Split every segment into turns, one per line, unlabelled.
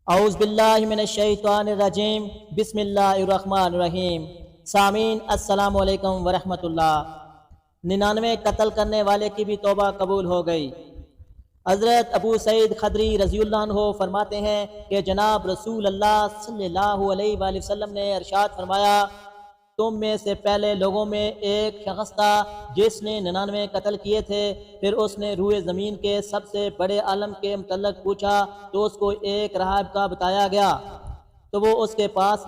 اعوذ باللہ من الشیطان الرجیم بسم اللہ الرحمن الرحیم۔ سامعین السلام علیکم ورحمۃ اللہ۔ 99 قتل کرنے والے کی بھی توبہ قبول ہو گئی۔ حضرت ابو سعید خدری رضی اللہ عنہ فرماتے ہیں کہ جناب رسول اللہ صلی اللہ علیہ وآلہ وسلم نے ارشاد فرمایا، تم میں سے پہلے لوگوں میں ایک شخص تھا جس نے 99 قتل کیے تھے، پھر اس نے روئے زمین کے سب سے بڑے عالم کے متعلق پوچھا تو اس کو ایک راہب کا بتایا گیا، تو وہ اس کے پاس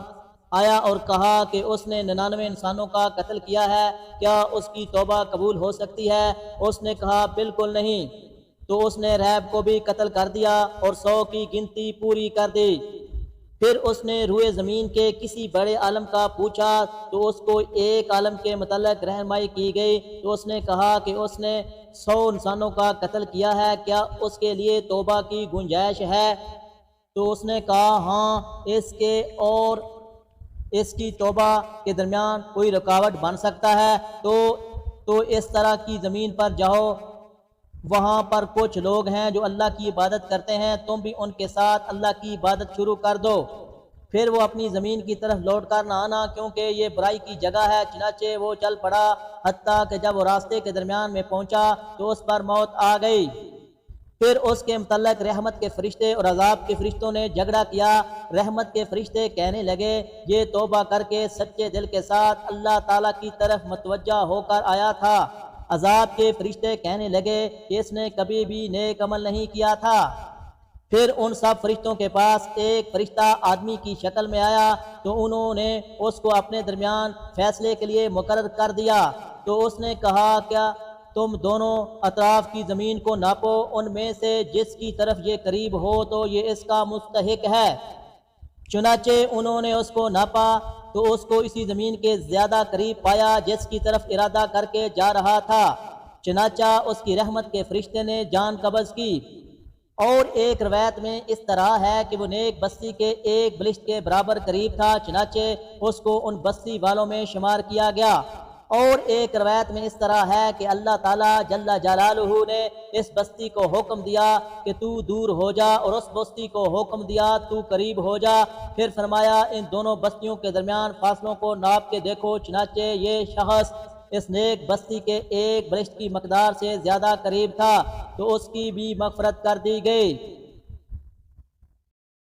آیا اور کہا کہ اس نے 99 انسانوں کا قتل کیا ہے، کیا اس کی توبہ قبول ہو سکتی ہے؟ اس نے کہا بالکل نہیں، تو اس نے راہب کو بھی قتل کر دیا اور 100 کی گنتی پوری کر دی۔ پھر اس نے روئے زمین کے کسی بڑے عالم کا پوچھا تو اس کو ایک عالم کے متعلق رہنمائی کی گئی، تو اس نے کہا کہ اس نے 100 انسانوں کا قتل کیا ہے، کیا اس کے لیے توبہ کی گنجائش ہے؟ تو اس نے کہا ہاں، اس کے اور اس کی توبہ کے درمیان کوئی رکاوٹ بن سکتا ہے؟ تو اس طرح کی زمین پر جاؤ، وہاں پر کچھ لوگ ہیں جو اللہ کی عبادت کرتے ہیں، تم بھی ان کے ساتھ اللہ کی عبادت شروع کر دو، پھر وہ اپنی زمین کی طرف لوٹ کر نہ آنا، کیونکہ یہ برائی کی جگہ ہے۔ چنانچہ وہ چل پڑا، حتیٰ کہ جب وہ راستے کے درمیان میں پہنچا تو اس پر موت آ گئی۔ پھر اس کے متعلق رحمت کے فرشتے اور عذاب کے فرشتوں نے جھگڑا کیا۔ رحمت کے فرشتے کہنے لگے، یہ توبہ کر کے سچے دل کے ساتھ اللہ تعالیٰ کی طرف متوجہ ہو کر آیا تھا۔ عذاب کے فرشتے کہنے لگے کہ اس نے کبھی بھی نیک عمل نہیں کیا تھا۔ پھر ان سب فرشتوں کے پاس ایک فرشتہ آدمی کی شکل میں آیا، تو انہوں نے اس کو اپنے درمیان فیصلے کے لیے مقرر کر دیا۔ تو اس نے کہا، کیا تم دونوں اطراف کی زمین کو ناپو، ان میں سے جس کی طرف یہ قریب ہو تو یہ اس کا مستحق ہے۔ چنانچہ انہوں نے اس کو ناپا تو اس کو اسی زمین کے زیادہ قریب پایا جس کی طرف ارادہ کر کے جا رہا تھا۔ چنانچہ اس کی رحمت کے فرشتے نے جان قبض کی۔ اور ایک روایت میں اس طرح ہے کہ وہ نیک بستی کے ایک بلشت کے برابر قریب تھا، چنانچہ اس کو ان بستی والوں میں شمار کیا گیا۔ اور ایک روایت میں اس طرح ہے کہ اللہ تعالیٰ جل جلالہ نے اس بستی کو حکم دیا کہ تو دور ہو جا، اور اس بستی کو حکم دیا تو قریب ہو جا۔ پھر فرمایا ان دونوں بستیوں کے درمیان فاصلوں کو ناپ کے دیکھو، چنانچہ یہ شخص اس نیک بستی کے ایک بلشت کی مقدار سے زیادہ قریب تھا، تو اس کی بھی مغفرت کر دی گئی۔